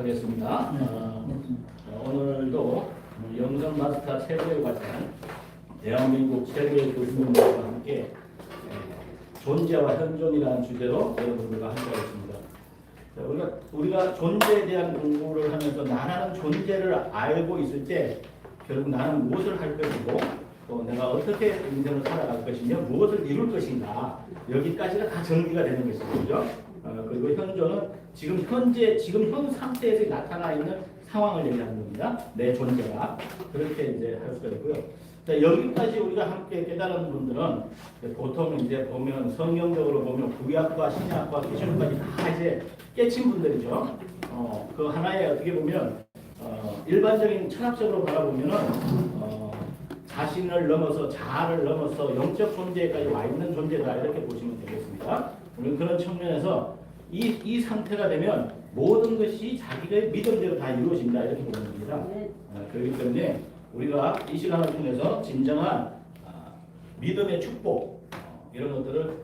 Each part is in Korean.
하겠습니다. 오늘도 영상 마스터 최고의 과정, 대한민국 최고의 교수님들과 함께 존재와 현존이라는 주제로 여러분들과 함께하겠습니다. 우리가 존재에 대한 공부를 하면서 나라는 존재를 알고 있을 때 결국 나는 무엇을 할 것이고 또 내가 어떻게 인생을 살아갈 것이며 무엇을 이룰 것인가 여기까지가 다 정리가 되는 것이죠. 그리고 현존은 지금 현 상태에서 나타나 있는 상황을 얘기하는 겁니다. 내 존재가 그렇게 이제 할 수가 있고요. 자, 여기까지 우리가 함께 깨달은 분들은 보통 이제 보면 성경적으로 보면 구약과 신약과 기존까지 다 이제 깨친 분들이죠. 그 하나에 어떻게 보면 일반적인 철학적으로 바라보면은 자신을 넘어서 자아를 넘어서 영적 존재까지 와 있는 존재다 이렇게 보시면 되겠습니다. 우리는 그런 측면에서 이 상태가 되면 모든 것이 자기의 믿음대로 다 이루어진다 이렇게 보는 겁니다. 그렇기 때문에 우리가 이 시간을 통해서 진정한 믿음의 축복 이런 것들을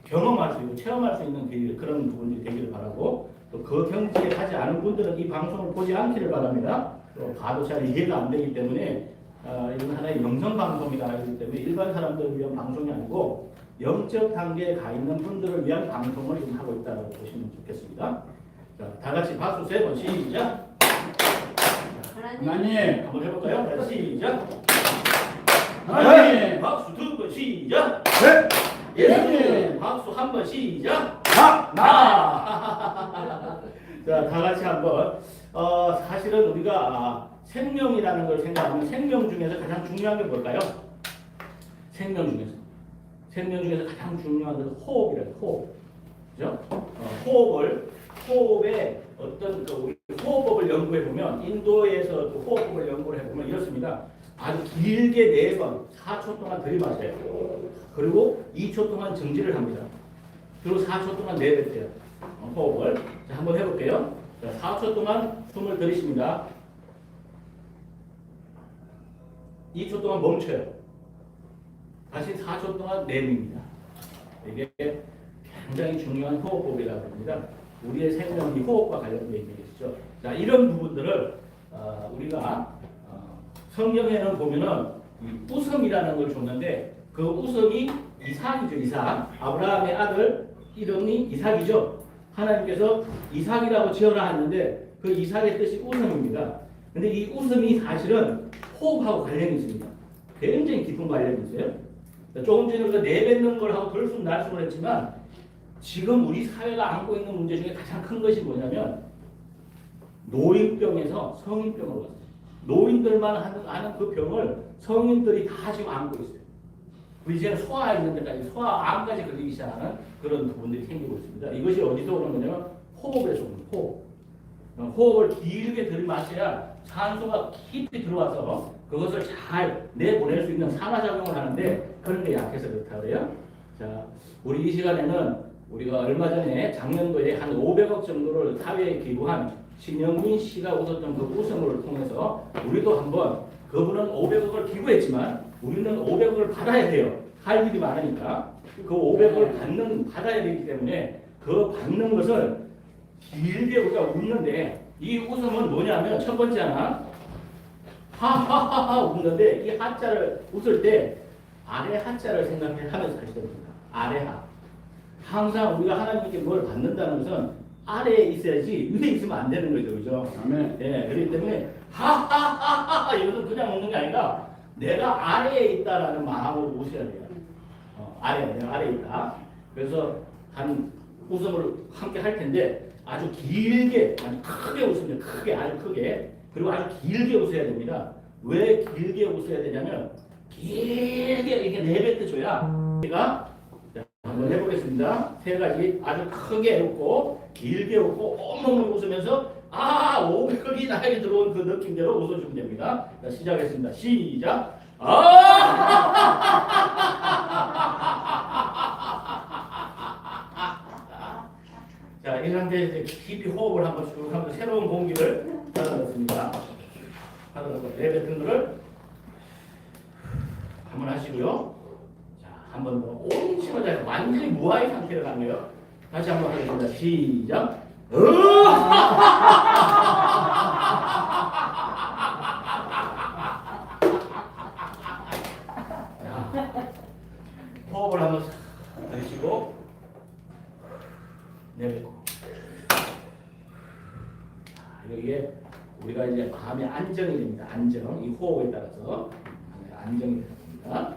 경험할 수 있고 체험할 수 있는 그런 부분이 되기를 바라고 또 그 경지에 가지 않은 분들은 이 방송을 보지 않기를 바랍니다. 또 봐도 잘 이해가 안 되기 때문에 이건 하나의 영상 방송이다 하기 때문에 일반 사람들을 위한 방송이 아니고 영적 단계에 가 있는 분들을 위한 방송을 지금 하고 있다고 보시면 좋겠습니다. 자, 다 같이 박수 세 번 시작. 하나님 한번 해볼까요? 자, 시작. 하나님 박수 두 번 시작. 네. 예수님 박수 한 번 시작. 나 자, 다 같이 한번 사실은 우리가 생명이라는 걸 생각하면 생명 중에서 가장 중요한 게 뭘까요? 생명 중에서 가장 중요한 것은 호흡이라고 호흡. 그죠? 호흡의 어떤 우리 호흡법을 연구해 보면 인도에서 호흡법을 연구를 해 보면 이렇습니다. 아주 길게 4번 4초 동안 들이마셔요. 그리고 2초 동안 정지를 합니다. 그리고 4초 동안 내뱉어요. 호흡을. 자, 한번 해볼게요. 자, 4초 동안 숨을 들이쉽니다. 2초 동안 멈춰요. 다시 4초 동안 내밉니다. 이게 굉장히 중요한 호흡법이라고 합니다. 우리의 생명이 호흡과 관련된 얘기겠죠. 자, 이런 부분들을 우리가 성경에는 보면은 우성이라는 걸 줬는데 그 우성이 이삭이죠. 이삭. 아브라함의 아들 이름이 이삭이죠. 하나님께서 이삭이라고 지어라 했는데 그 이삭의 뜻이 우성입니다. 근데 이 우성이 사실은 호흡하고 관련이 있습니다. 굉장히 깊은 관련이 있어요. 조금 전에 우리가 내뱉는 걸 하고 들숨날숨을 했지만 지금 우리 사회가 안고 있는 문제 중에 가장 큰 것이 뭐냐면 노인병에서 성인병으로 왔어요. 노인들만 아는 그 병을 성인들이 다 지금 안고 있어요. 이제는 소아 있는 데까지 소아암까지 걸리기 시작하는 그런 부분들이 생기고 있습니다. 이것이 어디서 오는 거냐면 호흡에서 오는 호흡. 호흡을 길게 들이마셔야 산소가 깊이 들어와서 그것을 잘 내보낼 수 있는 산화작용을 하는데 그런 게 약해서 그렇다고 그래요. 자, 우리 이 시간에는 우리가 얼마 전에 작년도에 한 500억 정도를 사회에 기부한 신영민 씨가 웃었던 그 웃음을 통해서 우리도 한번 그분은 500억을 기부했지만 우리는 500억을 받아야 돼요. 할 일이 많으니까 그 500억을 받아야 되기 때문에 그 받는 것을 길게 우리가 웃는데 이 웃음은 뭐냐면 첫 번째 하나 하하하하 웃는데 이 하자를 웃을 때 아래 하자를 생각하면서 하셔야 됩니다. 아래 하. 항상 우리가 하나님께 뭘 받는다는 것은 아래에 있어야지 위에 있으면 안 되는 거죠. 그죠? 아멘. 예, 그렇기 때문에 하하하하 이것은 그냥 웃는 게 아니라 내가 아래에 있다라는 마음으로 웃어야 돼요. 내가 아래에 있다. 그래서 한 웃음을 함께 할 텐데 아주 길게, 아주 크게 웃으면 아주 크게 그리고 아주 길게 웃어야 됩니다. 왜 길게 웃어야 되냐면 길게 이렇게 내뱉어줘야 우리가 한번 해보겠습니다. 3가지 아주 크게 웃고 길게 웃고 엉엉 웃으면서 500억이 나에게 들어온 그 느낌대로 웃어주면 됩니다. 자, 시작하겠습니다. 시작. 자, 이 상태에서 이제 깊이 호흡을 한번 쭉 하면서 새로운 공기를 받아넣습니다. 받아넣고 내뱉은 거를 한번 하시고요. 자, 한번 더 온 힘을 다해서 완전히 무아의 상태로 가는 거예요. 다시 한번 하겠습니다. 시작. 이게 우리가 이제 마음의 안정이 됩니다. 안정, 이 호흡에 따라서 안정이 됩니다.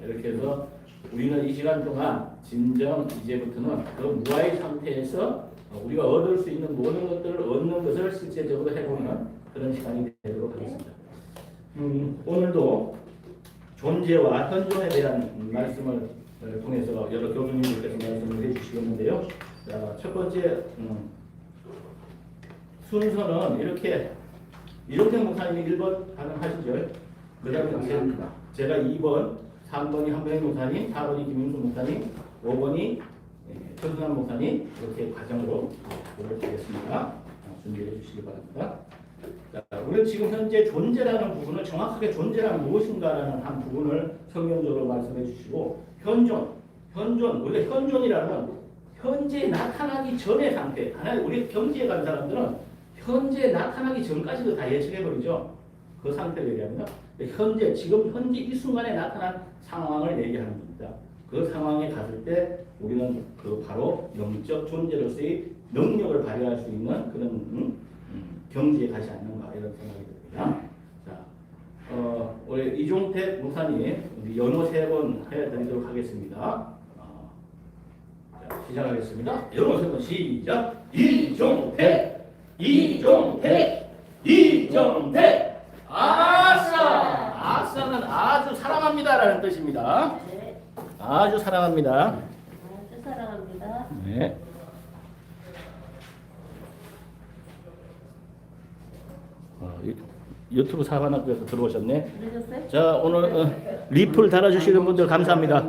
이렇게 해서 우리는 이 시간 동안 진정 이제부터는 그 무아의 상태에서 우리가 얻을 수 있는 모든 것들을 얻는 것을 실제적으로 해보는 그런 시간이 되도록 하겠습니다. 오늘도 존재와 현존에 대한 말씀을 통해서 여러 교수님들께서 말씀을 해주시겠는데요. 자, 첫 번째 순서는 이렇게 이종택 목사님이 1번 가능하시죠? 그 다음에 제가 2번, 3번이 한병희 목사님, 4번이 김윤수 목사님, 5번이 최순환 목사님 이렇게 과정으로 보여드리겠습니다. 준비해 주시기 바랍니다. 자, 우리는 지금 현재 존재라는 부분을 정확하게 존재란 무엇인가라는 한 부분을 성경적으로 말씀해 주시고 현존, 우리가 현존이라는 현재 나타나기 전의 상태. 하나님 우리 경지에 간 사람들은 현재 나타나기 전까지도 다 예측해 버리죠. 그 상태를 얘기합니다. 현재 지금 현재 이 순간에 나타난 상황을 얘기하는 겁니다. 그 상황에 갔을 때 우리는 그 바로 영적 존재로서의 능력을 발휘할 수 있는 그런 경지에 가지 않는가 이런 생각이 듭니다. 자, 우리 이종택 목사님 우리 연호 3번 해드리도록 하겠습니다. 자, 시작하겠습니다. 연호 3번 시작. 이종택, 아싸! 아싸는 아주 사랑합니다라는 뜻입니다. 네. 아주 사랑합니다. 아주 사랑합니다. 네. 유튜브 사관학교에서 들어오셨네. 들으셨어요? 자, 오늘 리플 달아주시는 분들 감사합니다.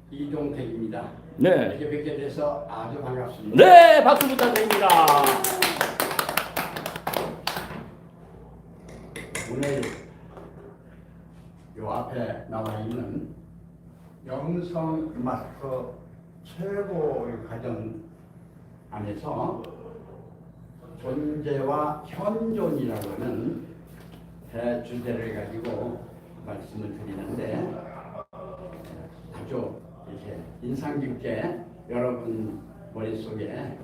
이종택입니다. 네. 이렇게 뵙게 돼서 아주 반갑습니다. 네, 박수 부탁드립니다. 오늘 요 앞에 나와 있는 영성 마스터 최고의 과정 안에서 존재와 현존이라고 하는 대주제를 가지고 말씀을 드리는데 아주 이렇게 인상 깊게 여러분 머릿속에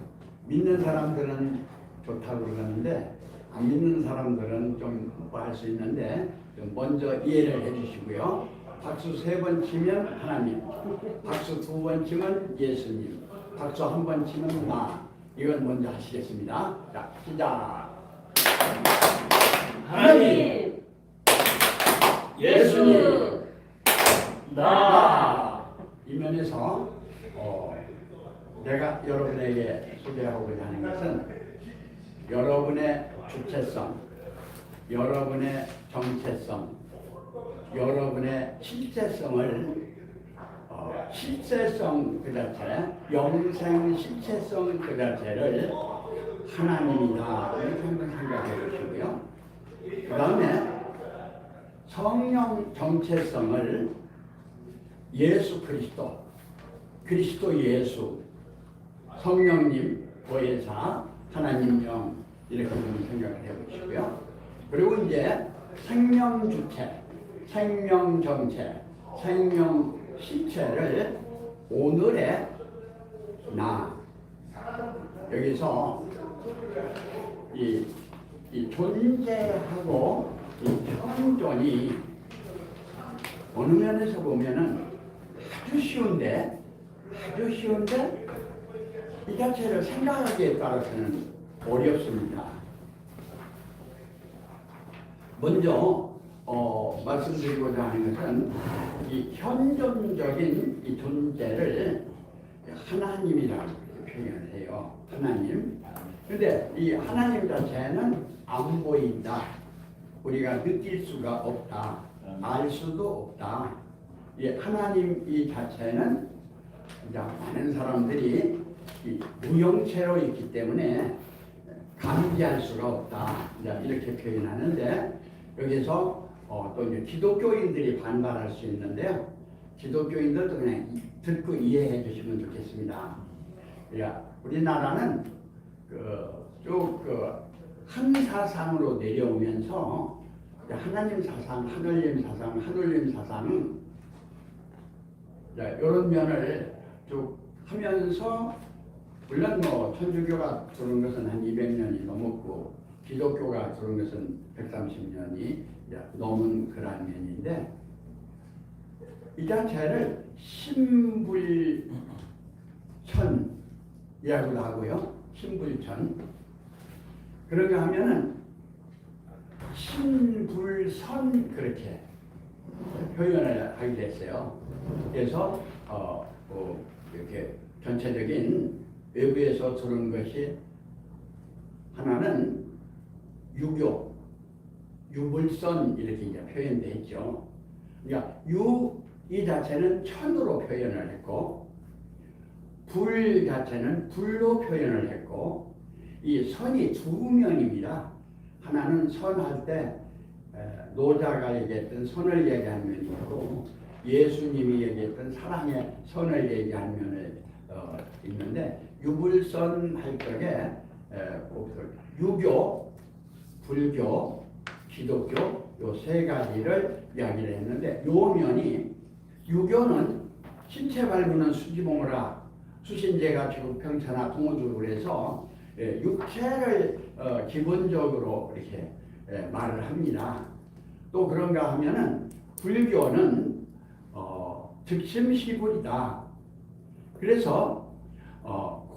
믿는 사람들은 좋다고 그러는데 안 믿는 사람들은 좀 할 수 있는데 좀 먼저 이해를 해주시고요. 박수 3번 치면 하나님, 박수 2번 치면 예수님, 박수 1번 치면 나. 이건 먼저 하시겠습니다. 자, 시작. 하나님, 예수님, 나. 이 면에서 내가 여러분에게 소개하고자 하는 것은 여러분의 주체성, 여러분의 정체성, 여러분의 실제성을 실제성 그 자체, 영생 실체성 그 자체를 하나님이다 이렇게 한번 생각해 보시고요. 그 다음에 성령 정체성을 예수 그리스도, 그리스도 예수, 성령님, 보혜사, 하나님 영 이렇게 좀 생각을 해보시고요. 그리고 이제 생명 주체, 생명 정체, 생명 실체를 오늘의 나 여기서 이 존재하고 이 현존이 어느 면에서 보면은 아주 쉬운데 이 자체를 생각하기에 따라서는 어렵습니다. 먼저 말씀드리고자 하는 것은 이 현존적인 이 존재를 하나님이라고 표현을 해요. 하나님. 근데 이 하나님 자체는 안 보인다. 우리가 느낄 수가 없다. 알 수도 없다. 이 하나님 이 자체는 이제 많은 사람들이 이 무형체로 있기 때문에 감지할 수가 없다. 이제 이렇게 표현하는데 여기서 또 이제 기독교인들이 반발할 수 있는데요. 기독교인들도 그냥 듣고 이해해 주시면 좋겠습니다. 그러니까 우리나라는 쭉 한 사상으로 내려오면서 하나님 사상, 하늘님 사상, 하늘님 사상은 이런 면을 쭉 하면서 물론 천주교가 들어온 것은 한 200년이 넘었고 또 기독교가 들어온 것은 130년이 넘은 그런 면인데 이 자체를 신불천이라고도 하고요. 신불천. 그런가 하면은 신불선 그렇게 표현을 하게 됐어요. 그래서 이렇게 전체적인 외부에서 들어온 것이 하나는 유교, 유불선 이렇게 이제 표현되어 있죠. 그러니까 이 자체는 천으로 표현을 했고 불 자체는 불로 표현을 했고 이 선이 두 면입니다. 하나는 선할 때 노자가 얘기했던 선을 얘기하는 면이 있고 예수님이 얘기했던 사랑의 선을 얘기하는 면이 있는데 유불선 할 적에 유교, 불교, 기독교 요 세 가지를 이야기를 했는데 요 면이 유교는 신체 발부는 수지봉으라 수신제가 지구평천하 동호주로 해서 육체를 기본적으로 이렇게 말을 합니다. 또 그런가 하면은 불교는 즉심시불이다. 그래서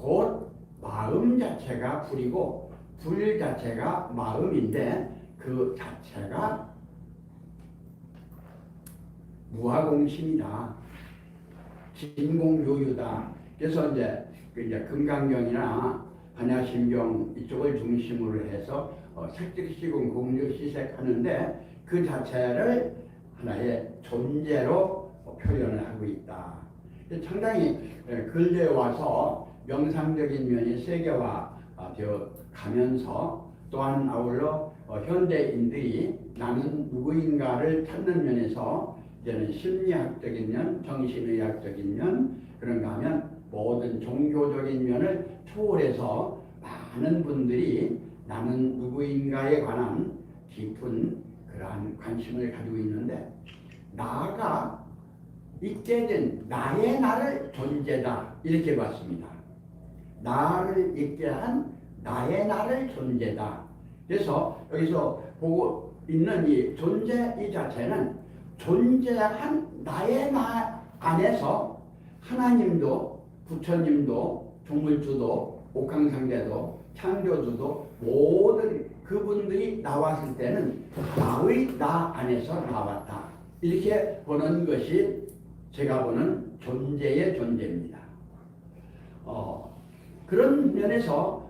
곧 마음 자체가 불이고 불 자체가 마음인데 그 자체가 무아공심이다. 진공요유다. 그래서 이제 금강경이나 반야심경 이쪽을 중심으로 해서 색즉시공 공유시색하는데 그 자체를 하나의 존재로 표현을 하고 있다. 상당히 근래에 와서 명상적인 면이 세계화되어 가면서 또한 아울러 현대인들이 나는 누구인가를 찾는 면에서 이제는 심리학적인 면, 정신의학적인 면, 그런가 하면 모든 종교적인 면을 초월해서 많은 분들이 나는 누구인가에 관한 깊은 그러한 관심을 가지고 있는데 나가 있게 된 나의 나를 존재다 이렇게 봤습니다. 나를 있게 한 나의 나를 존재다. 그래서 여기서 보고 있는 이 존재 이 자체는 존재한 나의 나 안에서 하나님도 부처님도 종물주도 옥황상제도 창조주도 모든 그분들이 나왔을 때는 나의 나 안에서 나왔다. 이렇게 보는 것이 제가 보는 존재의 존재입니다. 그런 면에서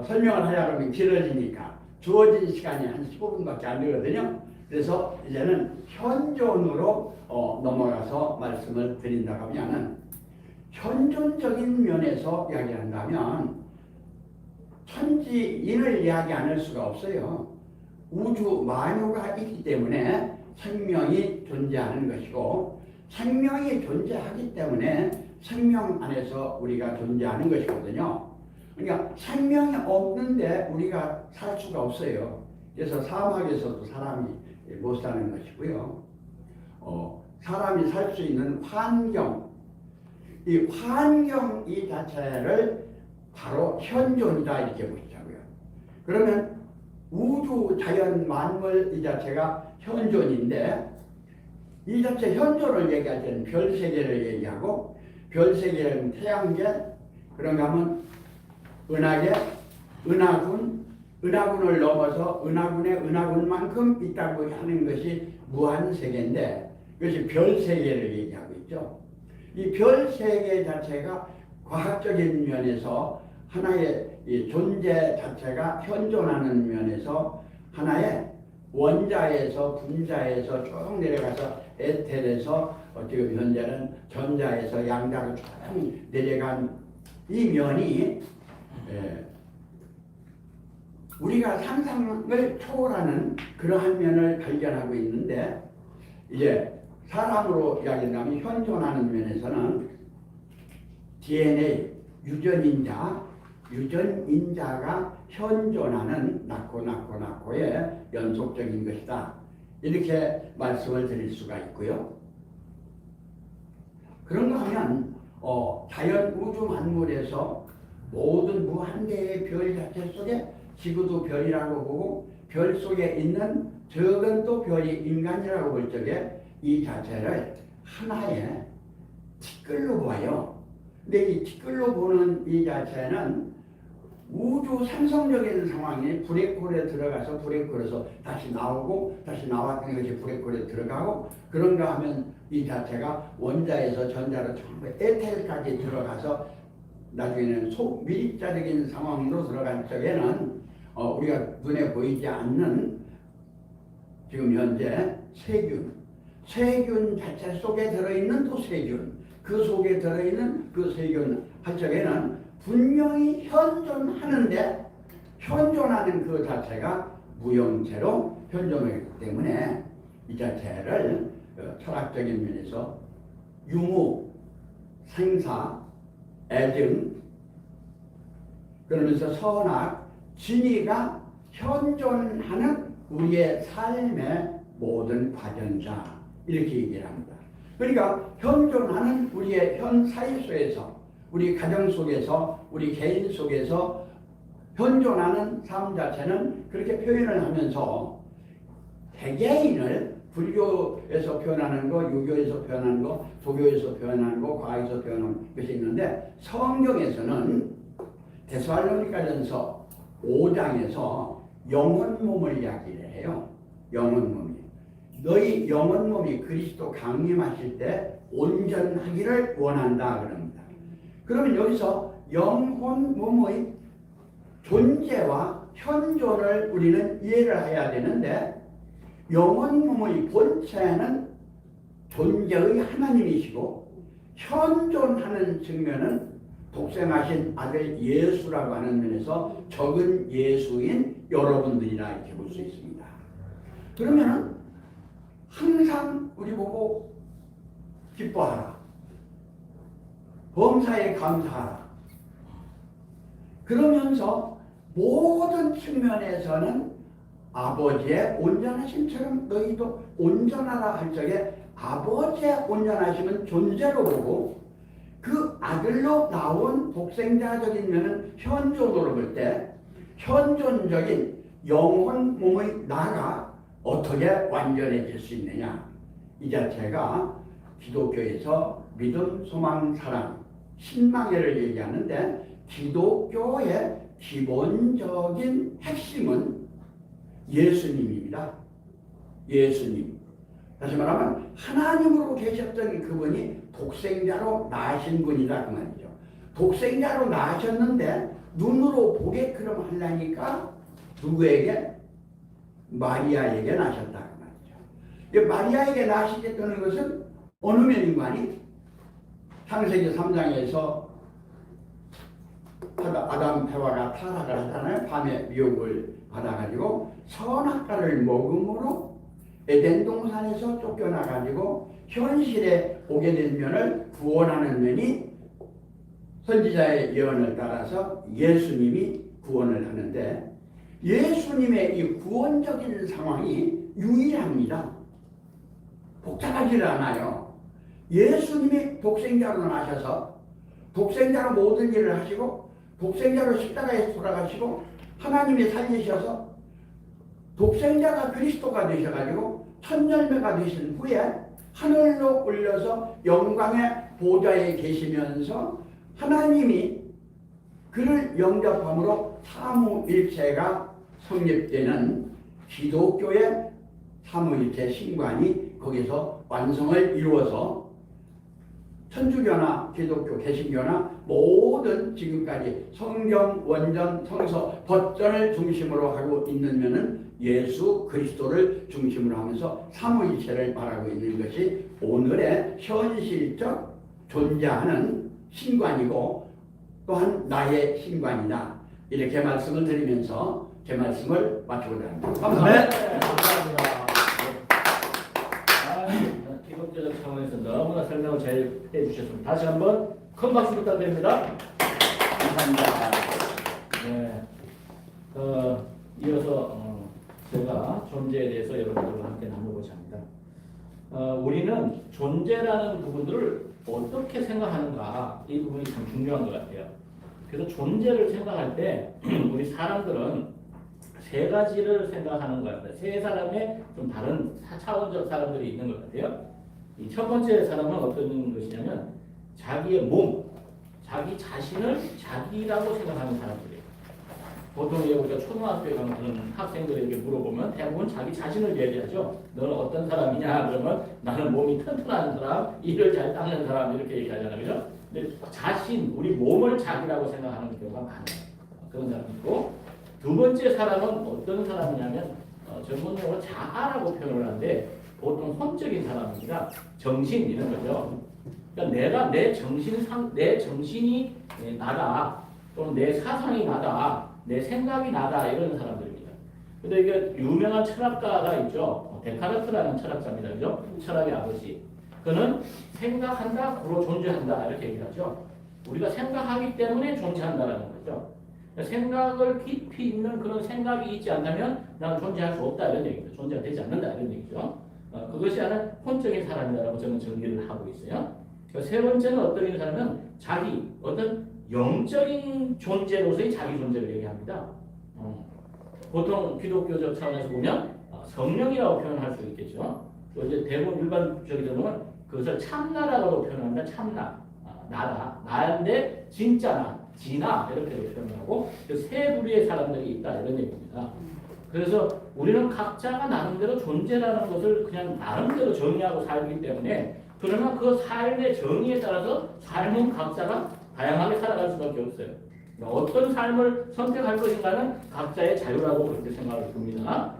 설명을 하려고 하면 길어지니까 주어진 시간이 한 15분밖에 안 되거든요. 그래서 이제는 현존으로 넘어가서 말씀을 드린다고 하면 현존적인 면에서 이야기한다면 천지인을 이야기 안 할 수가 없어요. 우주 만유가 있기 때문에 생명이 존재하는 것이고 생명이 존재하기 때문에 생명 안에서 우리가 존재하는 것이거든요. 그러니까 생명이 없는데 우리가 살 수가 없어요. 그래서 사막에서도 사람이 못 사는 것이고요. 사람이 살 수 있는 환경, 이 환경 이 자체를 바로 현존이다 이렇게 보시자고요. 그러면 우주 자연 만물 이 자체가 현존인데 이 자체 현존을 얘기할 때는 별 세계를 얘기하고 별 세계는 태양계, 그런가 하면 은하계, 은하군을 넘어서 은하군의 은하군만큼 있다고 하는 것이 무한세계인데 그것이 별세계를 얘기하고 있죠. 이 별세계 자체가 과학적인 면에서 하나의 이 존재 자체가 현존하는 면에서 하나의 원자에서 분자에서 쭉 내려가서 에텔에서 어떻게 현재는 전자에서 양자로 쭉 내려간 이 면이 우리가 상상을 초월하는 그러한 면을 발견하고 있는데 이제 사람으로 이야기한다면 현존하는 면에서는 DNA 유전인자가 현존하는 낳고의 연속적인 것이다. 이렇게 말씀을 드릴 수가 있고요. 그런가 하면 자연 우주 만물에서 모든 무한대의 별 자체 속에 지구도 별이라고 보고 별 속에 있는 적은 또 별이 인간이라고 볼 적에 이 자체를 하나의 티끌로 봐요. 근데 이 티끌로 보는 이 자체는 우주 산성적인 상황이 블랙홀에 들어가서 블랙홀에서 다시 나오고 다시 나왔던 것이 블랙홀에 들어가고 그런가 하면 이 자체가 원자에서 전자로 전부 에테르까지 들어가서 나중에는 소밀입자적인 상황으로 들어갈 적에는 우리가 눈에 보이지 않는 지금 현재 세균 자체 속에 들어있는 또 세균, 그 속에 들어있는 그 세균 할 적에는 분명히 현존하는데 현존하는 그 자체가 무형체로 현존하기 때문에 이 자체를 철학적인 면에서 유무, 생사, 애증 그러면서 선악, 진의가 현존하는 우리의 삶의 모든 과정이다 이렇게 얘기를 합니다. 그러니까 현존하는 우리의 현 사회 속에서 우리 가정 속에서 우리 개인 속에서 현존하는 삶 자체는 그렇게 표현을 하면서 개개인을 불교에서 표현하는 거, 유교에서 표현하는 거, 도교에서 표현하는 거, 과학에서 표현하는 것이 있는데 성경에서는 데살로니가전서 5장에서 영혼 몸을 이야기를 해요. 영혼 몸이. 너희 영혼 몸이 그리스도 강림하실 때 온전하기를 원한다 그럽니다. 그러면 여기서 영혼 몸의 존재와 현존을 우리는 이해를 해야 되는데 영혼 몸의 본체는 존재의 하나님이시고 현존하는 측면은 독생하신 아들 예수라고 하는 면에서 적은 예수인 여러분들이라 이렇게 볼 수 있습니다. 그러면은 항상 우리 보고 기뻐하라. 범사에 감사하라. 그러면서 모든 측면에서는 아버지의 온전하심처럼 너희도 온전하라 할 적에 아버지의 온전하심은 존재로 보고 그 아들로 나온 독생자적인 면은 현존으로 볼 때 현존적인 영혼 몸의 나가 어떻게 완전해질 수 있느냐 이 자체가 기독교에서 믿음, 소망, 사랑, 신망회를 얘기하는데 기독교의 기본적인 핵심은 예수님입니다. 예수님. 다시 말하면 하나님으로 계셨던 그분이 독생자로 나신 분이다 그 말이죠. 독생자로 나셨는데 눈으로 보게끔 하려니까 누구에게? 마리아에게 나셨다 그 말이죠. 마리아에게 나시게 되는 것은 어느 면인가니? 창세기 3장에서 아담 해와가 타락을 하잖아요. 밤에 미혹을 받아가지고 선악과를 먹음으로 에덴 동산에서 쫓겨나가지고 현실에 오게 된 면을 구원하는 면이 선지자의 예언을 따라서 예수님이 구원을 하는데 예수님의 이 구원적인 상황이 유일합니다. 복잡하지 않아요. 예수님이 독생자로 나셔서 독생자로 모든 일을 하시고 독생자로 십자가에서 돌아가시고 하나님이 살리셔서 독생자가 그리스도가 되셔가지고 첫열매가 되신 후에 하늘로 올려서 영광의 보좌에 계시면서 하나님이 그를 영접함으로 삼위일체가 성립되는 기독교의 삼위일체 신관이 거기서 완성을 이루어서 천주교나 기독교, 개신교나 모든 지금까지 성경, 원전, 성서, 법전을 중심으로 하고 있는 면은 예수 그리스도를 중심으로 하면서 삼위일체를 말하고 있는 것이 오늘의 현실적 존재하는 신관이고 또한 나의 신관이다. 이렇게 말씀을 드리면서 제 말씀을 마치고자 합니다. 감사합니다. 네, 감사합니다. 기독교적 차원에서 너무나 설명을 잘 해주셨습니다. 다시 한번 큰 박수 부탁드립니다. 감사합니다. 네, 이어서 제가 존재에 대해서 여러분들과 함께 나누고자 합니다. 우리는 존재라는 부분들을 어떻게 생각하는가 이 부분이 참 중요한 것 같아요. 그래서 존재를 생각할 때 우리 사람들은 세 가지를 생각하는 것 같아요. 세 사람의 좀 다른 차원적 사람들이 있는 것 같아요. 이 첫 번째 사람은 어떤 것이냐면 자기의 몸, 자기 자신을 자기라고 생각하는 사람들이에요. 보통 우리가 초등학교에 가면 그런 학생들에게 물어보면 대부분 자기 자신을 얘기하죠. 너는 어떤 사람이냐? 그러면 나는 몸이 튼튼한 사람, 일을 잘 닦는 사람 이렇게 얘기하잖아요. 그죠? 근데 자신, 우리 몸을 자기라고 생각하는 경우가 많아요. 그런 사람이고 두 번째 사람은 어떤 사람이냐면 전문용어로 자아라고 표현을 하는데 보통 혼적인 사람입니다. 정신 이런 거죠. 그러니까 내가 내 정신이 나다 또는 내 사상이 나다, 내 생각이 나다 이런 사람들입니다. 근데 이게 유명한 철학가가 있죠. 데카르트라는 철학자입니다. 그죠? 철학의 아버지. 그는 생각한다, 그로 존재한다 이렇게 얘기하죠. 우리가 생각하기 때문에 존재한다라는 거죠. 생각을 깊이 있는 그런 생각이 있지 않다면 나는 존재할 수 없다 이런 얘기죠. 존재가 되지 않는다 이런 얘기죠. 그것이 하는 혼적인 사람이라고 저는 정리를 하고 있어요. 세 번째는 어떤 사람은 자기 어떤 영적인 존재로서의 자기 존재를 얘기합니다. 보통 기독교적 차원에서 보면 성령이라고 표현할 수 있겠죠. 또 이제 대부분 일반적이로는 그것을 참나라고 표현합니다. 참나, 나다, 나인데 진짜 나, 진나 이렇게 표현하고 그 세 부류의 사람들이 있다 이런 얘기입니다. 그래서 우리는 각자가 나름대로 존재라는 것을 그냥 나름대로 정의하고 살기 때문에 그러나 그 삶의 정의에 따라서 삶은 각자가 다양하게 살아갈 수밖에 없어요. 어떤 삶을 선택할 것인가는 각자의 자유라고 그렇게 생각을 듭니다.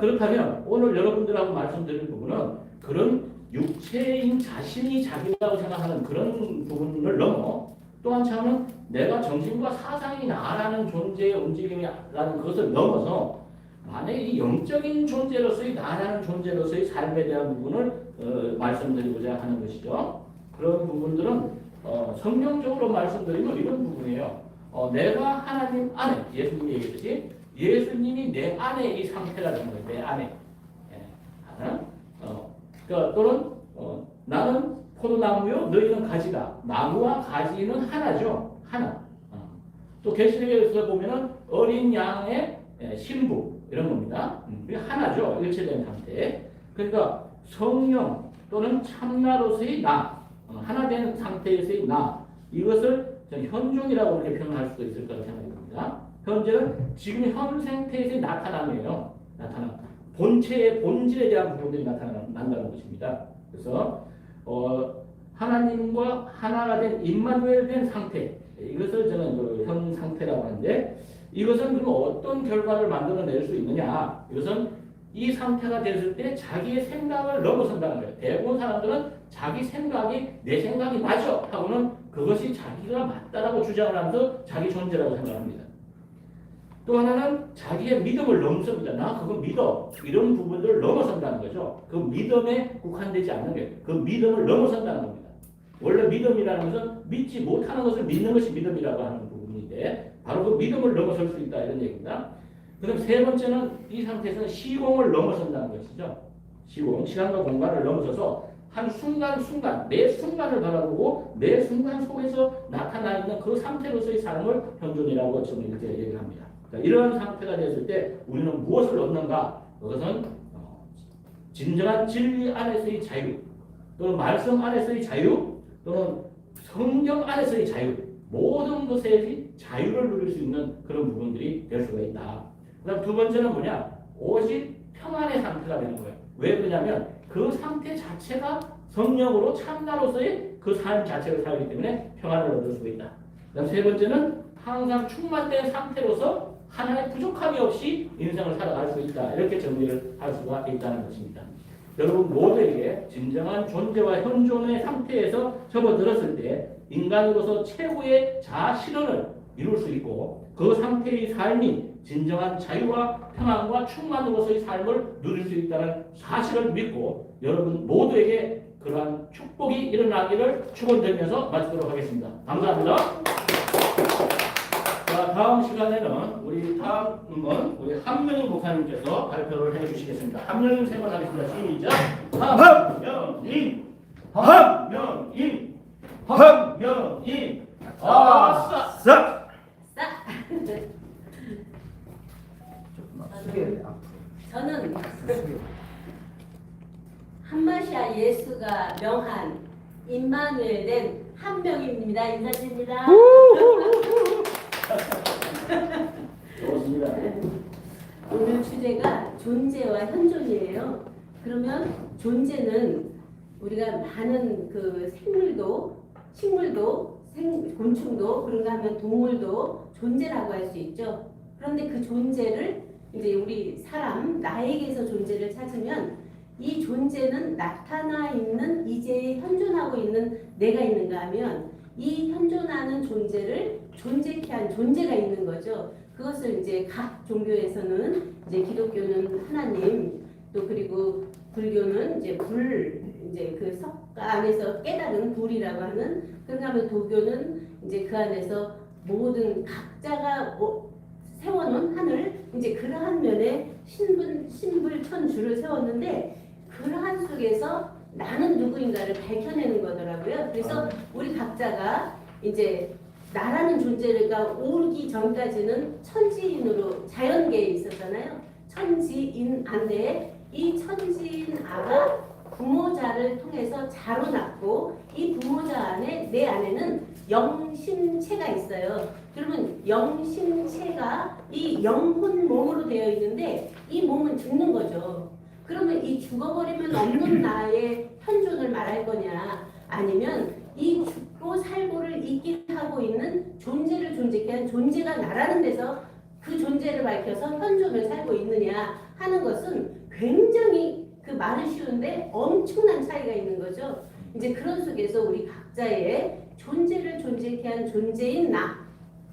그렇다면 오늘 여러분들하고 말씀드릴 부분은 그런 육체인 자신이 자기라고 생각하는 그런 부분을 넘어 또 한 차원은 내가 정신과 사상이 나라는 존재의 움직임이라는 것을 넘어서 만약에 이 영적인 존재로서의 나라는 존재로서의 삶에 대한 부분을 말씀드리고자 하는 것이죠. 그런 부분들은 성경적으로 말씀드리면 이런 부분이에요. 내가 하나님 안에 예수님이 얘기했듯이 예수님이 내 안에 이 상태라는 거예요. 내 안에. 그러니까 또는 나는 포도나무요 너희는 가지다. 나무와 가지는 하나죠. 하나. 또 계시록에서 보면은 어린 양의 신부 이런 겁니다. 이게 하나죠. 일체된 상태. 그러니까 성령 또는 참나로서의 나, 하나된 상태에서의 나 이것을 현존이라고 이렇게 표현할 수도 있을 거라고 생각합니다. 현재는 지금 현 상태에서의 나타남이에요. 나타남. 본체의 본질에 대한 부분들이 나타난다는 것입니다. 그래서 하나님과 하나가 된 임마누엘 된 상태 이것을 저는 현 상태라고 하는데 이것은 그럼 어떤 결과를 만들어낼 수 있느냐? 이것은 이 상태가 됐을 때 자기의 생각을 넘어선다는 거예요. 대부분 사람들은 자기 생각이 내 생각이 맞아 하고는 그것이 자기가 맞다라고 주장을 하면서 자기 존재라고 생각합니다. 또 하나는 자기의 믿음을 넘습니다. 나 그거 믿어. 이런 부분들을 넘어선다는 거죠. 그 믿음에 국한되지 않는 거예요. 그 믿음을 넘어선다는 겁니다. 원래 믿음이라는 것은 믿지 못하는 것을 믿는 것이 믿음이라고 하는 부분인데 바로 그 믿음을 넘어설 수 있다 이런 얘기입니다. 그다음 세 번째는 이 상태에서는 시공을 넘어선다는 것이죠. 시공, 시간과 공간을 넘어서서 한 순간순간, 매 순간을 바라보고 매 순간 속에서 나타나 있는 그 상태로서의 삶을 현존이라고 저는 이렇게 얘기를 합니다. 이러한 상태가 됐을 때 우리는 무엇을 얻는가? 그것은 진정한 진리 안에서의 자유, 또는 말씀 안에서의 자유, 또는 성경 안에서의 자유, 모든 것의 자유를 누릴 수 있는 그런 부분들이 될 수가 있다. 그다음 두 번째는 뭐냐? 오직 평안의 상태가 되는 거예요. 왜 그러냐면 그 상태 자체가 성령으로 참나로서의 그 삶 자체를 살기 때문에 평안을 얻을 수 있다. 그다음 세 번째는 항상 충만된 상태로서 하나의 부족함이 없이 인생을 살아갈 수 있다. 이렇게 정리를 할 수가 있다는 것입니다. 여러분 모두에게 진정한 존재와 현존의 상태에서 접어들었을 때 인간으로서 최고의 자아 실현을 이룰 수 있고 그 상태의 삶이 진정한 자유와 평안과 충만으로서의 삶을 누릴 수 있다는 사실을 믿고 여러분 모두에게 그러한 축복이 일어나기를 축원드리면서 마치도록 하겠습니다. 감사합니다. 자, 다음 시간에는 우리 함명인 목사님께서 발표를 해주시겠습니다. 함명인 생각하겠습니다. 시작. 함명인, 함명인, 함명인. 아싸. 싸. 저는 한마시아 예수가 명한 임마누엘 된 한 명입니다. 인사드립니다. 좋습니다. 오늘 주제가 존재와 현존이에요. 그러면 존재는 우리가 많은 그 생물도, 식물도, 곤충도, 그런가 하면 동물도 존재라고 할 수 있죠. 그런데 그 존재를 이제 우리 사람, 나에게서 존재를 찾으면 이 존재는 나타나 있는 이제 현존하고 있는 내가 있는가 하면 이 현존하는 존재를 존재케 한 존재가 있는 거죠. 그것을 이제 각 종교에서는 이제 기독교는 하나님, 또 그리고 불교는 이제 불, 이제 그 석가 안에서 깨달은 불이라고 하는, 그런가 하면 도교는 이제 그 안에서 모든 각자가 세워놓은 하늘, 이제 그러한 면에 신불천주를 세웠는데 그러한 속에서 나는 누구인가를 밝혀내는 거더라고요. 그래서 우리 각자가 이제 나라는 존재가 오기 전까지는 천지인으로 자연계에 있었잖아요. 천지인인데 이 천지인아가 부모자를 통해서 자로 낳고 이 부모자 안에 내 안에는 영심체가 있어요. 그러면 영심체가 이 영혼 몸으로 되어 있는데 이 몸은 죽는 거죠. 그러면 이 죽어버리면 없는 나의 현존을 말할 거냐, 아니면 이 죽고 살고를 있게 하고 있는 존재를 존재케 한 존재가 나라는 데서 그 존재를 밝혀서 현존을 살고 있느냐 하는 것은 굉장히 그 말은 쉬운데 엄청난 차이가 있는 거죠. 이제 그런 속에서 우리 각자의 존재를 존재케 한 존재인 나,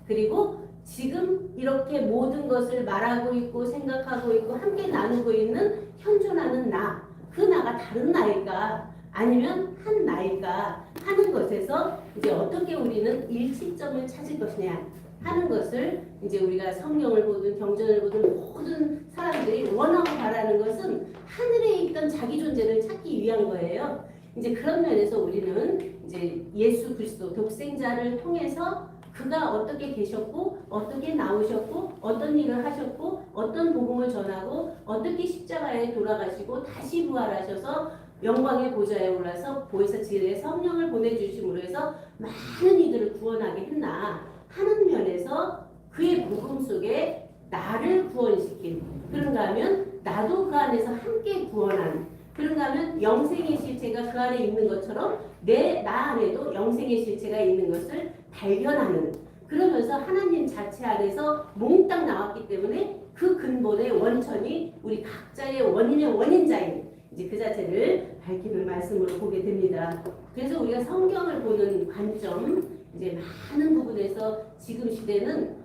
그리고 지금 이렇게 모든 것을 말하고 있고 생각하고 있고 함께 나누고 있는 현존하는 나, 그 나가 다른 나일까 아니면 한 나일까 하는 것에서 이제 어떻게 우리는 일치점을 찾을 것이냐 하는 것을 이제 우리가 성경을 보든 경전을 보든 모든 사람들이 원하고 바라는 것은 하늘에 있던 자기 존재를 찾기 위한 거예요. 이제 그런 면에서 우리는 이제 예수 그리스도 독생자를 통해서 그가 어떻게 계셨고 어떻게 나오셨고 어떤 일을 하셨고 어떤 복음을 전하고 어떻게 십자가에 돌아가시고 다시 부활하셔서 영광의 보좌에 올라서 보혜사직에 성령을 보내주심으로 해서 많은 이들을 구원하게 했나 하는 면에서 그의 복음 속에 나를 구원시킨, 그런가 하면 나도 그 안에서 함께 구원한, 그런가 하면 영생의 실체가 그 안에 있는 것처럼 나 안에도 영생의 실체가 있는 것을 발견하는, 그러면서 하나님 자체 안에서 몽땅 나왔기 때문에 그 근본의 원천이 우리 각자의 원인의 원인자인 이제 그 자체를 밝히는 말씀으로 보게 됩니다. 그래서 우리가 성경을 보는 관점, 이제 많은 부분에서 지금 시대는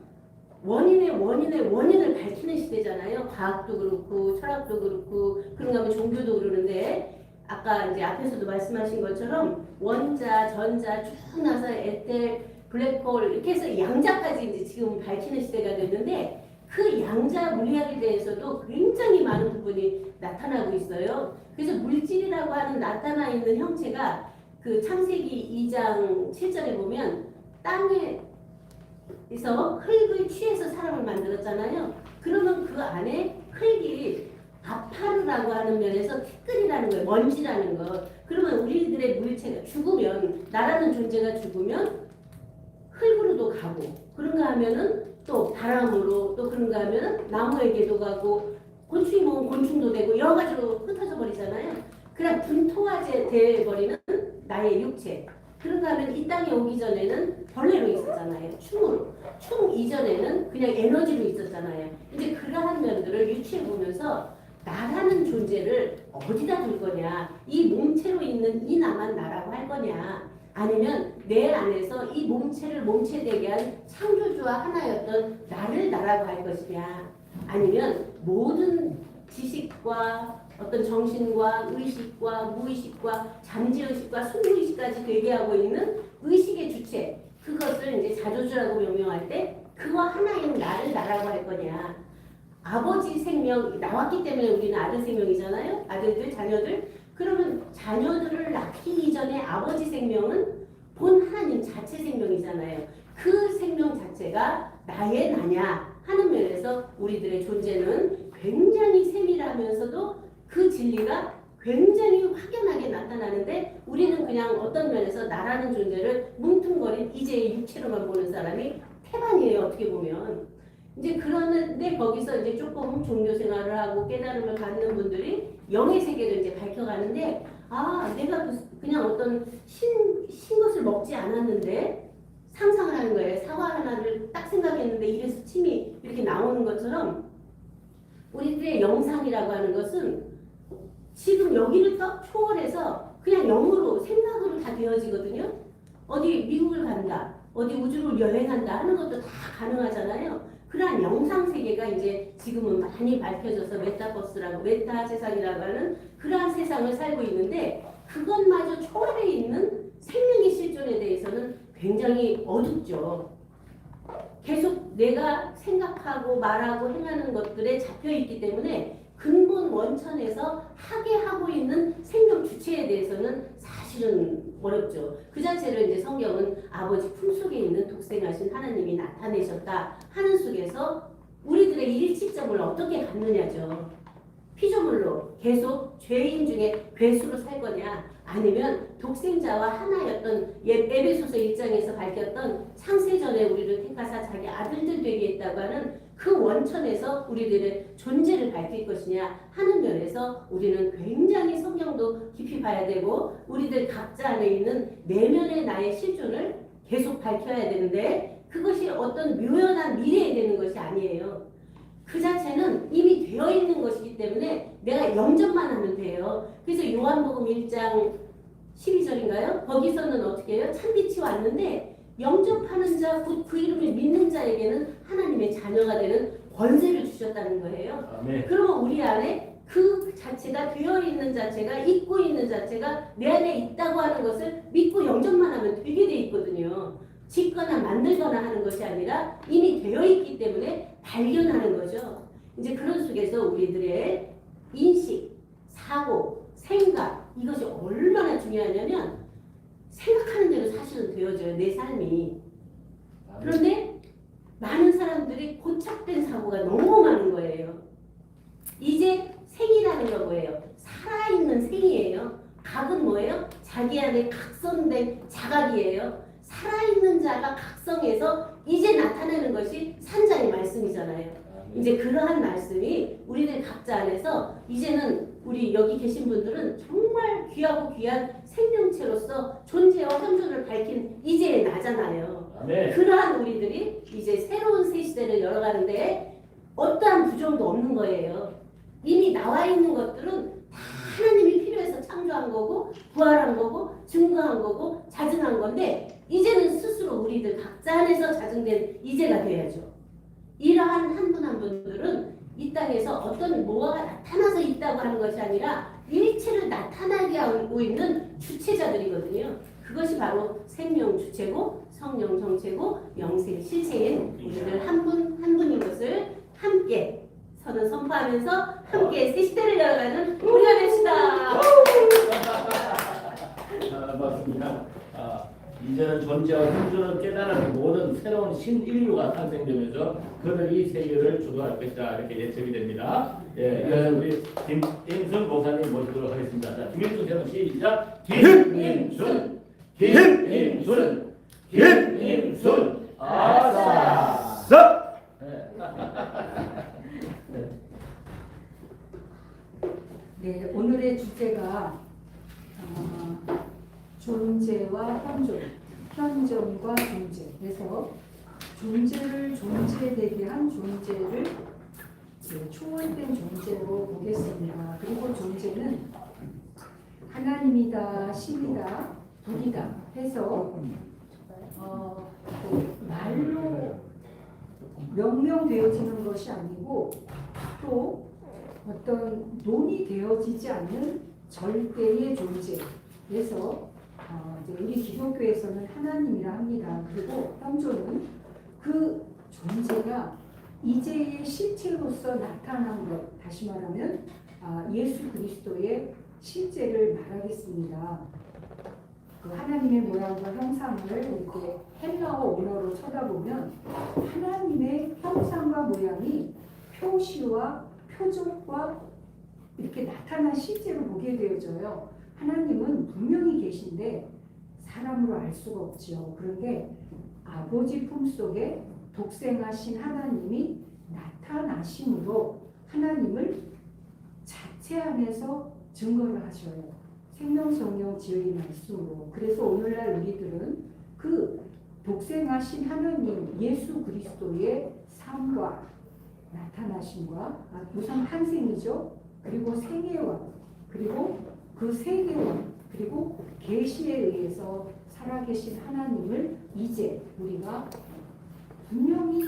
원인을 밝히는 시대잖아요. 과학도 그렇고 철학도 그렇고 그런가 하면 종교도 그러는데 아까 이제 앞에서도 말씀하신 것처럼 원자, 전자 쭉 나서 에텔, 블랙홀 이렇게 해서 양자까지 이제 지금 밝히는 시대가 됐는데 그 양자 물리학에 대해서도 굉장히 많은 부분이 나타나고 있어요. 그래서 물질이라고 하는 나타나 있는 형체가 그 창세기 2장 7절에 보면 땅에서 흙을 취해서 사람을 만들었잖아요. 그러면 그 안에 흙이 아파르라고 하는 면에서 티끌이라는 거예요. 먼지라는 거. 그러면 우리들의 물체가 죽으면, 나라는 존재가 죽으면 흙으로도 가고, 그런가 하면은 또 바람으로, 또 그런가 하면은 나무에게도 가고, 곤충이 먹으면 곤충도 되고 여러 가지로 흩어져 버리잖아요. 그냥 분토화제 돼버리는 나의 육체. 그런가 하면 이 땅에 오기 전에는 벌레로 있었잖아요. 충으로. 충 이전에는 그냥 에너지로 있었잖아요. 이제 그러한 면들을 유추해 보면서 나라는 존재를 어디다 둘 거냐, 이 몸체로 있는 이 나만 나라고 할 거냐, 아니면 내 안에서 이 몸체를 몸체되게 한 창조주와 하나였던 나를 나라고 할 것이냐, 아니면 모든 지식과 어떤 정신과 의식과 무의식과 잠재의식과 순무의식까지 되게 하고 있는 의식의 주체, 그것을 이제 자조주라고 명명할 때 그와 하나인 나를 나라고 할 거냐. 아버지 생명 나왔기 때문에 우리는 아들 생명이잖아요. 아들들, 자녀들. 그러면 자녀들을 낳기 이전에 아버지 생명은 본 하나님 자체 생명이잖아요. 그 생명 자체가 나의 나냐 하는 면에서 우리들의 존재는 굉장히 세밀하면서도 그 진리가 굉장히 확연하게 나타나는데 우리는 그냥 어떤 면에서 나라는 존재를 뭉퉁거린 이제의 육체로만 보는 사람이 태반이에요. 어떻게 보면. 이제 그러는데 거기서 이제 조금 종교 생활을 하고 깨달음을 갖는 분들이 영의 세계를 이제 밝혀가는데 아 내가 그냥 어떤 신 것을 먹지 않았는데 상상을 하는 거예요. 사과 하나를 딱 생각했는데 입에서 침이 이렇게 나오는 것처럼 우리들의 영상이라고 하는 것은 지금 여기를 초월해서 그냥 영으로 생각으로 다 되어지거든요. 어디 미국을 간다, 어디 우주를 여행한다 하는 것도 다 가능하잖아요. 그러한 영상 세계가 이제 지금은 많이 밝혀져서 메타버스라고 메타 세상이라고 하는 그러한 세상을 살고 있는데 그것마저 초월해 있는 생명의 실존에 대해서는 굉장히 어둡죠. 계속 내가 생각하고 말하고 행하는 것들에 잡혀 있기 때문에 근본 원천에서 하게 하고 있는 생명 주체에 대해서는 사실은 어렵죠. 그 자체를 이제 성경은 아버지 품속에 있는 독생하신 하나님이 나타내셨다 하는 속에서 우리들의 일치점을 어떻게 갖느냐죠. 피조물로 계속 죄인 중에 괴수로 살 거냐 아니면 독생자와 하나였던 에베소서 1장에서 밝혔던 창세전에 우리를 택하사 자기 아들들 되게 했다고 하는 그 원천에서 우리들의 존재를 밝힐 것이냐 하는 면에서 우리는 굉장히 성경도 깊이 봐야 되고 우리들 각자 안에 있는 내면의 나의 실존을 계속 밝혀야 되는데 그것이 어떤 묘연한 미래에 되는 것이 아니에요. 그 자체는 이미 되어 있는 것이기 때문에 내가 영접만 하면 돼요. 그래서 요한복음 1장 12절인가요? 거기서는 어떻게 해요? 참빛이 왔는데 영접하는 자, 곧 그 이름을 믿는 자에게는 하나님의 자녀가 되는 권세를 주셨다는 거예요. 아멘. 그러면 우리 안에 그 자체가 되어 있는 자체가 있고 있는 자체가 내 안에 있다고 하는 것을 믿고 영접만 하면 되게 돼 있거든요. 짓거나 만들거나 하는 것이 아니라 이미 되어 있기 때문에 발견하는 거죠. 이제 그런 속에서 우리들의 인식, 사고, 생각 이것이 얼마나 중요하냐면 생각하는 대로 사실은 되어져요. 내 삶이. 그런데 많은 사람들이 고착된 사고가 너무 많은 거예요. 이제 생이라는 건 뭐예요? 살아있는 생이에요. 각은 뭐예요? 자기 안에 각성된 자각이에요. 살아있는 자가 각성해서 이제 나타내는 것이 산자의 말씀이잖아요. 이제 그러한 말씀이 우리들 각자 안에서 이제는 우리 여기 계신 분들은 정말 귀하고 귀한 생명체로서 존재와 현존을 밝힌 이제의 나잖아요. 아멘. 그러한 우리들이 이제 새로운 새 시대를 열어가는데 어떠한 부정도 없는 거예요. 이미 나와 있는 것들은 다 하나님이 필요해서 창조한 거고 부활한 거고 증거한 거고 자증한 건데 이제는 스스로 우리들 각자 안에서 자증된 이제가 돼야죠. 이러한 한 분 한 분들은 이 땅에서 어떤 뭐가 나타나서 있다고 하는 것이 아니라 일체를 나타나게 하고 있는 주체자들이거든요. 그것이 바로 생명 주체고 성령 정체고 영생 실체인 우리들 한 분 한 분인 것을 함께 서는 선포하면서 함께 새 시대를 열어가는 우리가 됩시다. 맞습니다. 이제는 존재와 현존을 깨달은 모든 새로운 신인류가 탄생되면서 그들이 세계를 주도할 것이다 이렇게 예측이 됩니다. 예, 이어서 우리 김임순 목사님 모시도록 하겠습니다. 자, 김임순 세번 시작. 김임순, 김임순, 김임순. 아싸. 네, 오늘의 주제가 존재와 현존, 현존과 존재. 그래서 존재를 존재되게 한 존재를 초월된 존재로 보겠습니다. 그리고 존재는 하나님이다, 신이다, 불이다 해서 말로 명명되어지는 것이 아니고 또 어떤 논의되어지지 않는 절대의 존재. 그래서 우리 기독교에서는 하나님이라 합니다. 그리고 현존은 그 존재가 이제의 실체로서 나타난 것, 다시 말하면 예수 그리스도의 실제를 말하겠습니다. 그 하나님의 모양과 형상을 이렇게 헬라어 언어로 쳐다보면 하나님의 형상과 모양이 표시와 표적과 이렇게 나타난 실제로 보게 되어져요. 하나님은 분명히 계신데 사람으로 알 수가 없지요. 그런데 아버지 품속에 독생하신 하나님이 나타나심으로 하나님을 자체 안에서 증거를 하셔요. 생명성령 지의 말씀으로. 그래서 오늘날 우리들은 그 독생하신 하나님 예수 그리스도의 삶과 나타나심과 우선 탄생이죠. 그리고 생애와 그리고 그 세계와 그리고 계시에 의해서 살아계신 하나님을 이제 우리가 분명히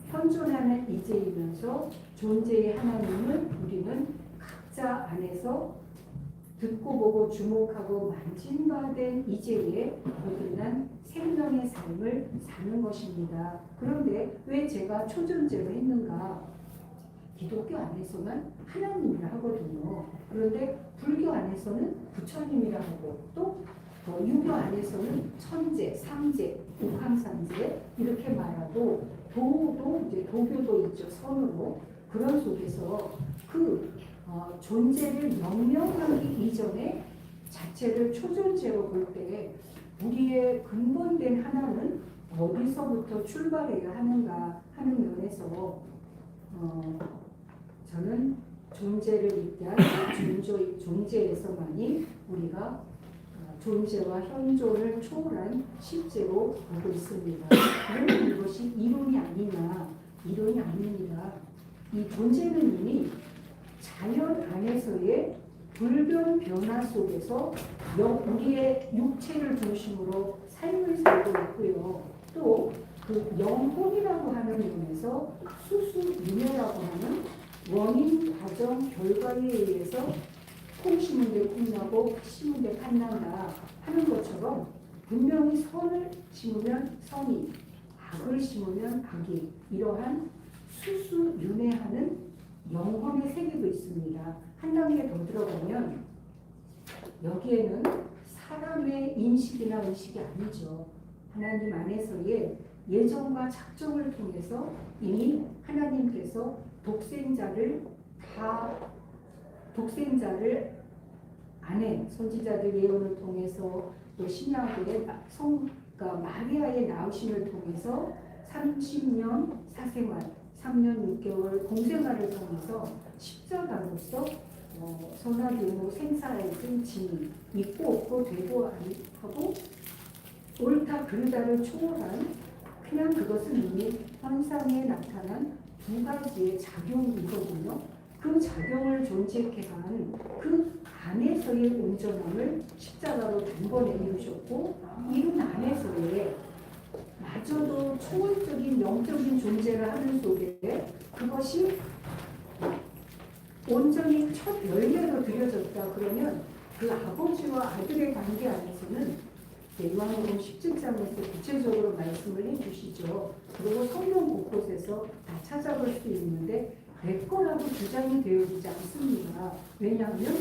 현존하는 이제이면서 존재의 하나님을 우리는 각자 안에서 듣고 보고 주목하고 만진받은 이제에 거듭난 생명의 삶을 사는 것입니다. 그런데 왜 제가 초존재로 했는가? 기독교 안에서는 하나님이라 하거든요. 그런데 불교 안에서는 부처님이라 하고 또 유교 안에서는 천재, 삼재, 옥황삼재 이렇게 말하고 도도 이제 도교도 있죠. 선으로 그런 속에서 그 존재를 명명하기 이전에 자체를 초존재로 볼 때 우리의 근본된 하나는 어디서부터 출발해야 하는가 하는 면에서 저는 존재를 잇대한 존재에서만이 우리가 존재와 현존을 초월한 실제로 보고 있습니다. 그러면 이것이 이론이 아니냐? 이론이 아닙니다. 이 존재는 이미 자연 안에서의 불변 변화 속에서 우리의 육체를 중심으로 삶을 살고 있고요. 또 그 영혼이라고 하는 면에서 수수유래라고 하는 원인, 과정, 결과에 의해서 콩 심은 데 콩나고 팥 심은 데 팥난다 하는 것처럼 분명히 선을 심으면 선이, 악을 심으면 악이 이러한 수수윤회하는 영혼의 세계도 있습니다. 한 단계 더 들어가면 여기에는 사람의 인식이나 의식이 아니죠. 하나님 안에서의 예정과 작정을 통해서 이미 하나님께서 독생자를 안에 선지자들 예언을 통해서 또 신약의 그러니까 마리아의 나으심을 통해서 30년 사생활, 3년 6개월 공생활을 통해서 십자가로서 선하기로 생사의 짐이 있고 없고 되고 하고 옳다 그르다를 초월한 그냥 그것은 이미 현상에 나타난 두 가지의 작용이거든요. 그 작용을 존재케 한 그 안에서의 온전함을 십자가로 단번에 이루셨고 이룬 안에서의 마저도 초월적인 영적인 존재를 하는 속에 그것이 온전히 첫 열매로 드려졌다. 그러면 그 아버지와 아들의 관계 안에서는 요한복음 17장에서 구체적으로 말씀을 해주시죠. 그리고 성경 곳곳에서 다 찾아볼 수 있는데 내 거라고 주장이 되어지지 않습니다. 왜냐하면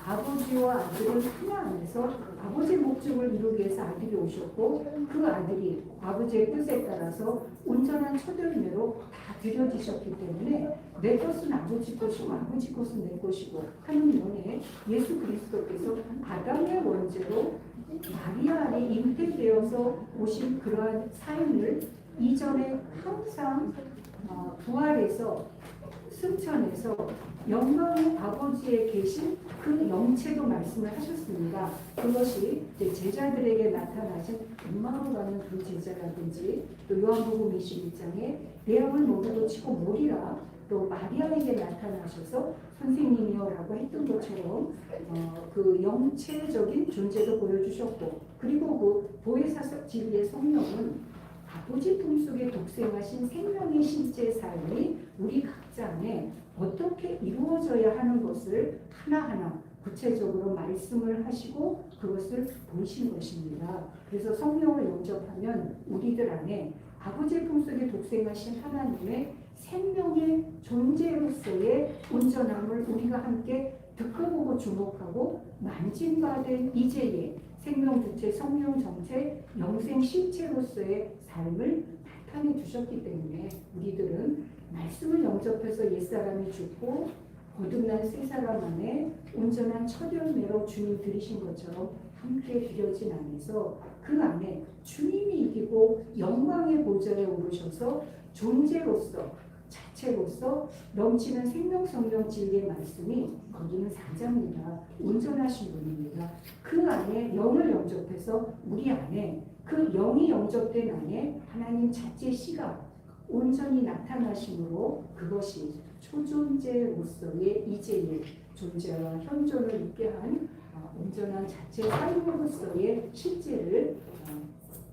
아버지와 아들은 하나 안에서 아버지의 목적을 이루기 위해서 아들이 오셨고 그 아들이 아버지의 뜻에 따라서 온전한 첫 열매로 다 드려지셨기 때문에 내 것은 아버지 것이고 아버지 것은 내 것이고 하는 면에 예수 그리스도께서 아담의 원죄로 마리아 안에 잉태되어서 오신 그러한 삶을 이전에 항상 부활해서 승천해서 영광의 아버지에 계신 그 영체도 말씀을 하셨습니다. 그것이 이제 제자들에게 나타나신 emma로 가는 두 제자라든지 또 요한복음 21장에 내 영을 모두도 치고 모리라 또 마리아에게 나타나셔서 선생님이여라고 했던 것처럼 그 영체적인 존재도 보여주셨고 그리고 그 보혜사 진리의 성령은 아버지 품속에 독생하신 생명의 실제 삶이 우리 각자 안에 어떻게 이루어져야 하는 것을 하나하나 구체적으로 말씀을 하시고 그것을 보이신 것입니다. 그래서 성령을 영접하면 우리들 안에 아버지 품속에 독생하신 하나님의 생명의 존재로서의 온전함을 우리가 함께 듣고 보고 주목하고 만진받은 이제의 생명 주체, 성령 정체, 영생 실체로서의 삶을 나타내 주셨기 때문에 우리들은 말씀을 영접해서 옛사람이 죽고 거듭난 새 사람 안에 온전한 첫 열매로 주님 들이신 것처럼 함께 드려진 안에서 그 안에 주님이 이기고 영광의 보좌에 오르셔서 존재로서 자체로서 넘치는 생명 성령 진리의 말씀이 거기는 사자입니다. 온전하신 분입니다. 그 안에 영을 영접해서 우리 안에 그 영이 영접된 안에 하나님 자체 씨가 온전히 나타나심으로 그것이 초존재로서의 이제의 존재와 현존을 있게 한 온전한 자체 삶으로서의 실제를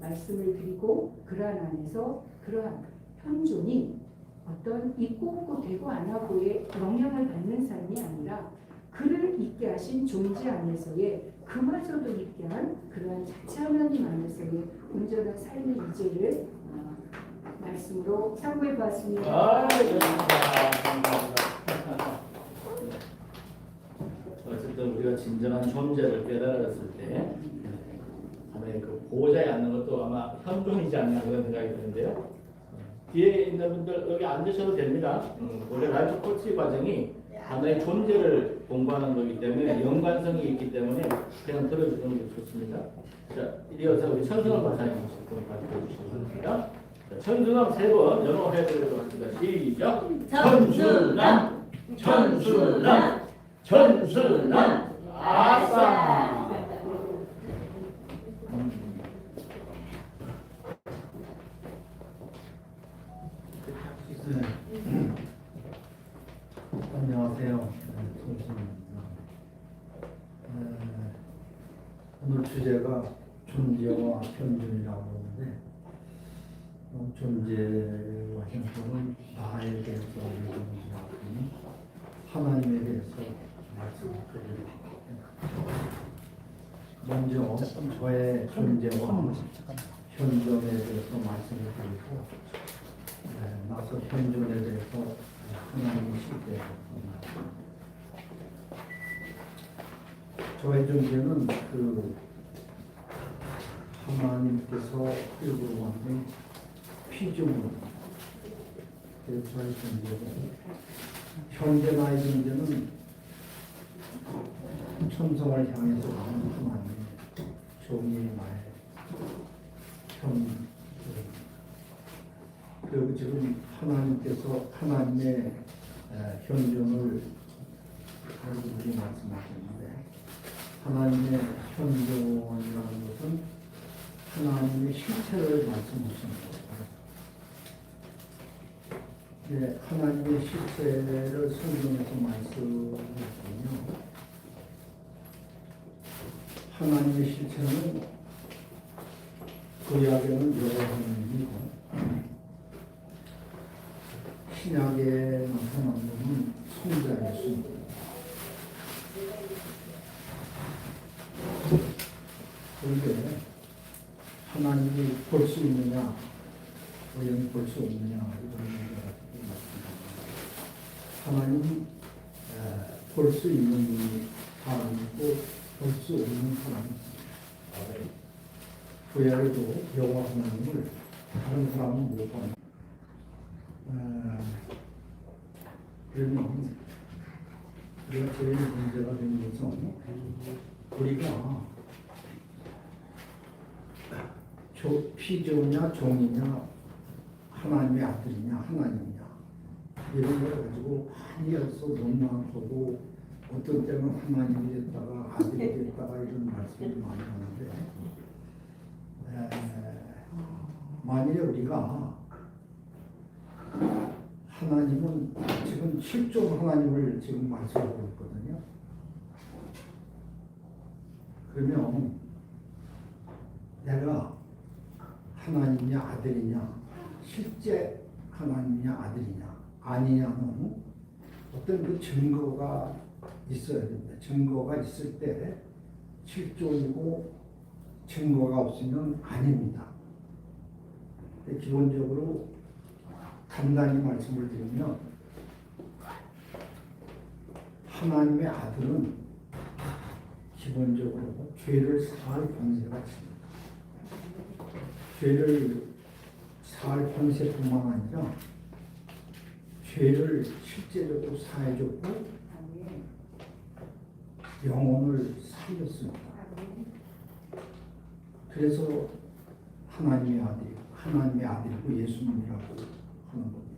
말씀을 드리고 그러한 안에서 그러한 현존이 어떤 있고 없고 되고 안 하고의 영향을 받는 삶이 아니라 그를 있게 하신 존재 안에서의 그마저도 있게 한 그러한 자체 하나님 안에서의 온전한 삶의 이제를 말씀으로 참고해 봤습니다. 감사합니다. 어쨌든 우리가 진정한 존재를 깨달았을 때 하나의 그 보호자에 앉는 것도 아마 현존이지 않나 그런 생각이 드는데요. 뒤에 있는 분들 여기 앉으셔도 됩니다. 원래 라이프 코치 과정이 하나의 존재를 공부하는 거기 때문에 연관성이 있기 때문에 그냥 들어주는 게 좋습니다. 자, 이어서 우리 천승환 박사님 조금 발표해 주시기 바랍니다. 천순함 3번 연호해드리도록 하겠습니다. 시작. 천순함, 천순함, 천순함. 아싸. 안녕하세요. 송신입니다. 오늘 주제가 존재와 현존이라고 하는데 존재와 현존은 나에 대해서 얘기하니 하나님에 대해서 말씀을 드립니다. 먼저 저의 존재와 현존에 대해서 말씀을 드리고 나서 현존에 대해서 하나님의 실제입니다. 저의 존재는 그 하나님께서 끌고 가는 피조물, 그 저의 존재고 현재 나의 존재는 천성을 향해서 가는 하나님의 종이 나의 그리고 지금 하나님께서 하나님의 현존을 우리 말씀하셨는데 하나님의 현존이라는 것은 하나님의 실체를 말씀하시는 거예요. 하나님의 실체를 성경에서 말씀하시면요. 하나님의 실체는 구약에는 여러 하나님이고 신약에 나타난 것은 성자 예수입니다. 그런데 하나님이 볼 수 있느냐, 여기 볼 수 없느냐 이런 문제가 있습니다. 하나님 볼 수 있는 사람이고 볼 수 없는 사람이 있습니다. 구약에도 여호와 하나님을 다른 사람은 못 봅니다. 그러면 우리가 제일 문제가 되는 것은 우리가 피조냐 종이냐 하나님의 아들이냐 하나님이냐 이런 걸 가지고 많이 해서 논란하고 어떤 때는 하나님이 됐다가 아들이 됐다가 이런 말씀을 많이 하는데 만일에 우리가 하나님은 지금 실존 하나님을 지금 말씀하고 있거든요. 그러면 내가 하나님이냐 아들이냐 실제 하나님이냐 아들이냐 아니냐는 어떤 그 증거가 있어야 됩니다. 증거가 있을 때 실존이고 증거가 없으면 아닙니다. 기본적으로 간단히 말씀을 드리면 하나님의 아들은 기본적으로 죄를 사할 권세가 있습니다. 죄를 사할 권세뿐만 아니라 죄를 실제적으로 사해줬고 영혼을 살렸습니다. 그래서 하나님의 아들이고 예수님이라고 하는 겁니다.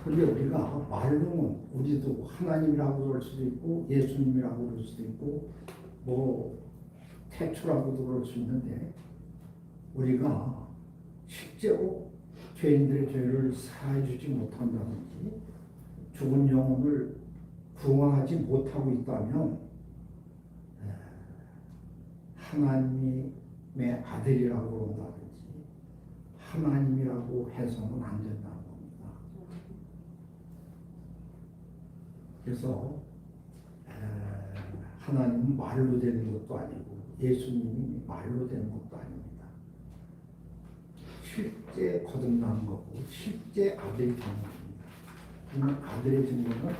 근데 우리가 말로는 우리도 하나님이라고 그럴 수도 있고 예수님이라고 그럴 수도 있고 뭐 태초라고도 그럴 수 있는데 우리가 실제로 죄인들의 죄를 사해주지 못한다든지 죽은 영혼을 구원하지 못하고 있다면 하나님의 아들이라고 그런다든지 하나님이라고 해서는 안 된다는 겁니다. 그래서 하나님은 말로 되는 것도 아니고 예수님이 말로 되는 것도 아닙니다. 실제 거듭나는 거고 실제 아들이 되는 겁니다. 그러면 아들의 증거는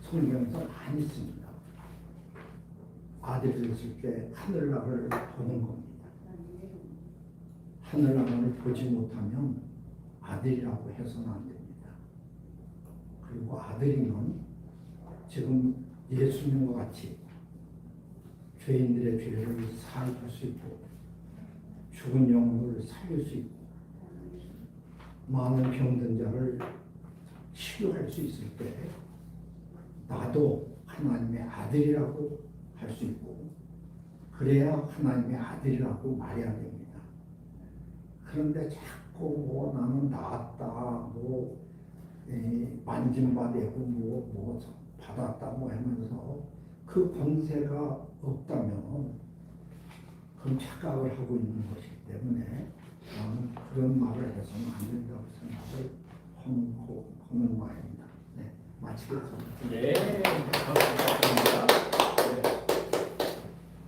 성경에서 많이 있습니다. 아들이 됐을 때 하늘나라를 보는 겁니다. 하늘나라를 보지 못하면 아들이라고 해서는 안 됩니다. 그리고 아들이면 지금 예수님과 같이 죄인들의 죄를 사할 수 있고 죽은 영혼을 살릴 수 있고 많은 병든 자를 치료할 수 있을 때 나도 하나님의 아들이라고 할 수 있고 그래야 하나님의 아들이라고 말해야 됩니다. 그런데 자꾸 뭐 나는 나았다 뭐 만짐받고 뭐 받았다 뭐 하면서 그 권세가 없다면 그건 착각을 하고 있는 것이기 때문에 나는 그런 말을 해서는 안 된다고 생각을 하는 말입니다. 네, 마치겠습니다. 네, 감사합니다. 네.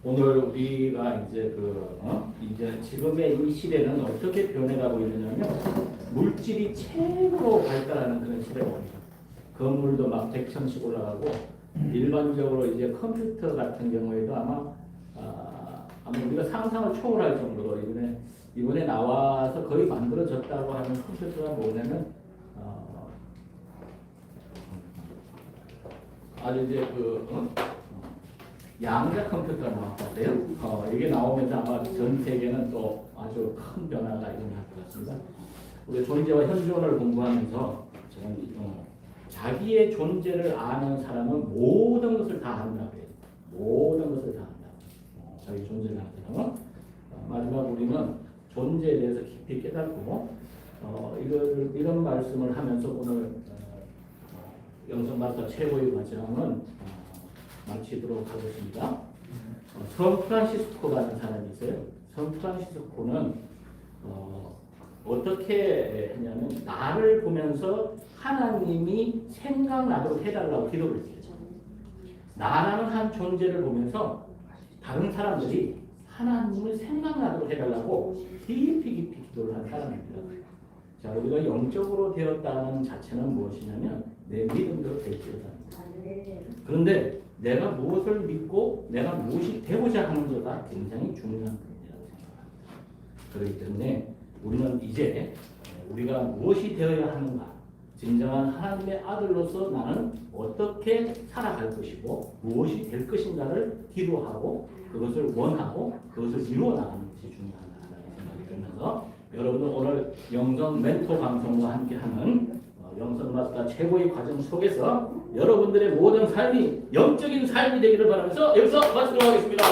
오늘 우리가 이제 이제 지금의 이 시대는 어떻게 변해가고 있느냐면 물질이 최고로 발달하는 그런 시대가 옵니다. 건물도 막 100층씩 올라가고 일반적으로 이제 컴퓨터 같은 경우에도 아마 우리가 상상을 초월할 정도로 이번에 나와서 거의 만들어졌다고 하는 컴퓨터가 뭐냐면 아주 이제 양자 컴퓨터가 나왔어요. 이게 나오면서 아마 전 세계는 또 아주 큰 변화가 일어날 것 같습니다. 우리 존재와 현존을 공부하면서 자기의 존재를 아는 사람은 모든 것을 다 안다고 해요. 모든 것을 다 안다. 자기 존재를 아는 사람은 마지막 우리는 존재에 대해서 깊이 깨닫고 이런 말씀을 하면서 오늘 영성박사 최고의 과정은 마치도록 하겠습니다. 성 프란시스코라는 사람이 있어요. 성 프란시스코는 어떻게 했냐면 나를 보면서 하나님이 생각나도록 해달라고 기도를 했어요. 나라는 한 존재를 보면서 다른 사람들이 하나님을 생각나도록 해달라고 깊이 기도를 한 사람입니다. 자, 우리가 영적으로 되었다는 자체는 무엇이냐면 내 믿음대로 될지어다. 그런데 내가 무엇을 믿고 내가 무엇이 되고자 하는지가 굉장히 중요한 부분이라고 생각합니다. 그렇기 때문에 우리는 이제 우리가 무엇이 되어야 하는가, 진정한 하나님의 아들로서 나는 어떻게 살아갈 것이고 무엇이 될 것인가를 기도하고 그것을 원하고 그것을 이루어 나가는 것이 중요하다는 생각이 들면서 여러분들 오늘 영성 멘토 방송과 함께하는 영성마스터 최고의 과정 속에서 여러분들의 모든 삶이 영적인 삶이 되기를 바라면서 여기서 마치도록 하겠습니다.